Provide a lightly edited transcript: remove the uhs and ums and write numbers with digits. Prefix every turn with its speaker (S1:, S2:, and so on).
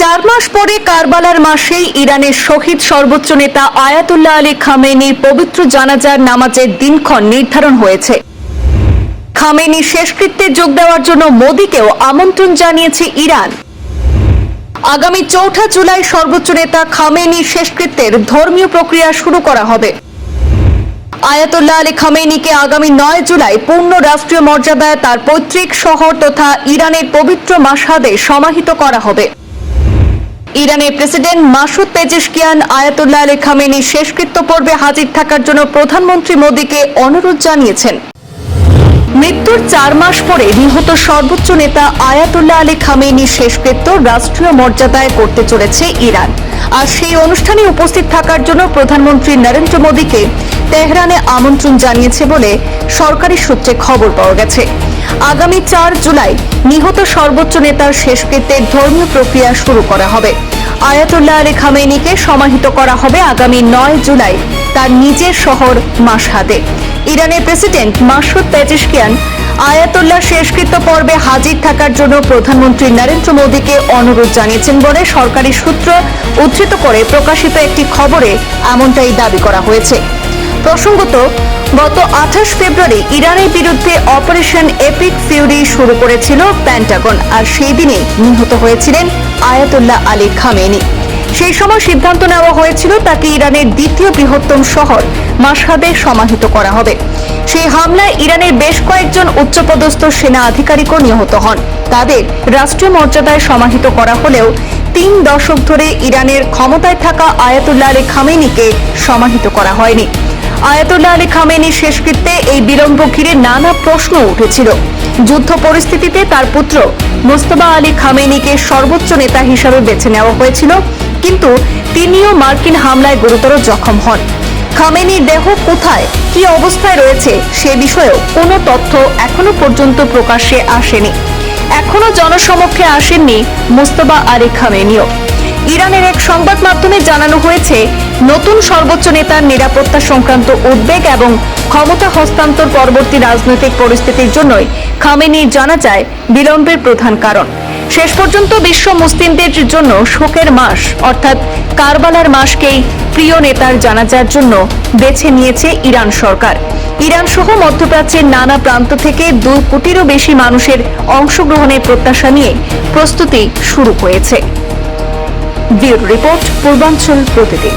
S1: 4 মাস পরে কারবালার মাসেই ইরানের শহীদ সর্বোচ্চ নেতা আয়াতুল্লাহ আলী খামেনির পবিত্র জানাজার নামাজের দিনক্ষণ নির্ধারণ হয়েছে। খামেনির শেষকৃত্যে যোগ দেওয়ার জন্য মোদিকেও আমন্ত্রণ জানিয়েছে ইরান। আগামী 4 জুলাই সর্বোচ্চ নেতা খামেনির শেষকৃত্যের ধর্মীয় প্রক্রিয়া শুরু করা হবে। আয়াতুল্লাহ আলী খামেনিকে আগামী 9 জুলাই পূর্ণ রাষ্ট্রীয় মর্যাদায় তার পৈতৃক শহর তথা ইরানের পবিত্র মাশহাদে সমাহিত করা হবে। ইরানের president Masoud Pezeshkian Ayatollah Ali খামেনির শেষকৃত্য পর্বে হাজির থাকার জন্য প্রধানমন্ত্রী মোদিকে অনুরোধ জানিয়েছেন। মৃত্যুর 4 মাস পরে নিহত সর্বোচ্চ নেতা আয়াতুল্লাহ আলী খামেনির শেষকৃত্য রাষ্ট্রীয় মর্যাদায় করতে চলেছে ইরান। আর সেই অনুষ্ঠানে উপস্থিত থাকার জন্য প্রধানমন্ত্রী নরেন্দ্র মোদিকে তেহরানে আমন্ত্রণ জানিয়েছে বলে সরকারি সূত্রে খবর পাওয়া গেছে। আগামী 4 জুলাই নিহত সর্বোচ্চ নেতার শেষকৃত্যের ধর্মীয় প্রক্রিয়া শুরু করা হবে। আয়াতুল্লাহ আলী খামেনিকে সমাহিত করা হবে আগামী 9 জুলাই তার নিজের শহর মাশহাদে। ইরানের প্রেসিডেন্ট মাসুদ পেজেশকিয়ান আয়াতুল্লাহ শেষকৃত্য পর্বে হাজির থাকার জন্য প্রধানমন্ত্রী নরেন্দ্র মোদিকে অনুরোধ জানিয়েছেন বলে সরকারি সূত্র উদ্ধৃত করে প্রকাশিত একটি খবরে এমনটাই দাবি করা হয়েছে। প্রসঙ্গত, গত 28 ফেব্রুয়ারি ইরানের বিরুদ্ধে অপারেশন এপিক ফিউরি শুরু করেছিল পেন্টাগন, আর সেই দিনে নিহত হয়েছিলেন আয়াতুল্লাহ আলী খামেনি। সেই সময় সিদ্ধান্ত নেওয়া হয়েছিল তাকে ইরানের দ্বিতীয় বৃহত্তম শহর মাশহাদে সমাহিত করা হবে। সেই হামলায় ইরানের বেশ কয়েকজন উচ্চপদস্থ সেনা আধিকারিকও নিহত হন। তাদের রাষ্ট্রীয় মর্যাদায় সমাহিত করা হলেও 3 দশক ধরে ইরানের ক্ষমতায় থাকা আয়াতুল্লাহ আলী খামেনিকে সমাহিত করা হয়নি। আয়াতুল্লাহ আলী খামেনির শেষকৃত্যে এই বিলম্ব ঘিরে নানা প্রশ্ন উঠেছিল। যুদ্ধ পরিস্থিতিতে তার পুত্র মুজতবা আলী খামেনিকে সর্বোচ্চ নেতা হিসাবে বেছে নেওয়া হয়েছিল, কিন্তু তিনিও মার্কিন হামলায় গুরুতর জখম হন। খামেনির দেহ কোথায়, কি অবস্থায় রয়েছে সে বিষয়েও কোনো তথ্য এখনো পর্যন্ত প্রকাশ্যে আসেনি। এখনো জনসমক্ষে আসেননি মুজতবা আলী খামেনিও। ইরানের এক সংবাদ মাধ্যমে জানানো হয়েছে, নতুন সর্বোচ্চ নেতার নিরাপত্তা সংক্রান্ত উদ্বেগ এবং ক্ষমতা হস্তান্তর পরবর্তী রাজনৈতিক পরিস্থিতির জন্যই খামেনির জানাজায় বিলম্বের প্রধান কারণ। শেষ পর্যন্ত বিশ্ব মুসলিমদের জন্য শোকের মাস অর্থাৎ কারবালার মাসকেই প্রিয় নেতার জানাজার জন্য বেছে নিয়েছে ইরান সরকার। ইরান সহ মধ্যপ্রাচ্যের নানা প্রান্ত থেকে 2 কোটিরও বেশি মানুষের অংশগ্রহণের প্রত্যাশা নিয়ে প্রস্তুতি শুরু হয়েছে। ব্যুরো রিপোর্ট, পূর্বাঞ্চল প্রতিদিন।